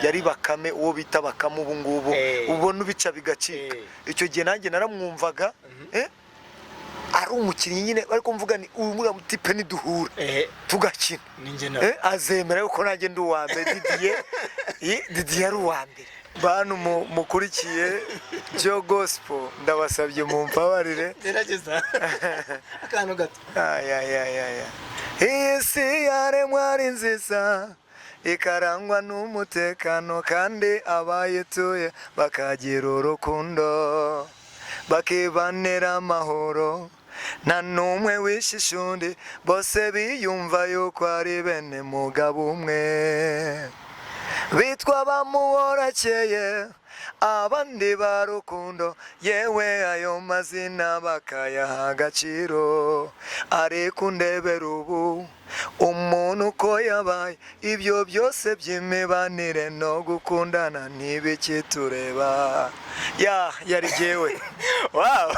yari Bakame, uwo bita Bakame ubu ngubu ubona ubica bigacika. Icyo gihe nanjye naramwumvaga ari umukinnyi nyine ariko mvuga ni umura mutipe niduhura tugakina azemera yuko nanjye ndi uwa mbere. Didier ari uwa mbere. Bantu mukurikiye Joe Gospel ndabasabye mumbabarire gerageza akantu gato. Isi yaremwe ari nziza ikarangwa n'umutekano kandi abayituye bakagira urukundo bakibanira amahoro nta n'umwe wishisha undi bose biyumva yuko ari bene mugabo umwe bitwa bamuhorakeye abandi barukundo yewe ayo mazina bakayaha agaciro ariko ndebera ubu umuntu uko yabaye ibyo byose by'imibanire no gukundana ntibikitureba yari jewe. Wow.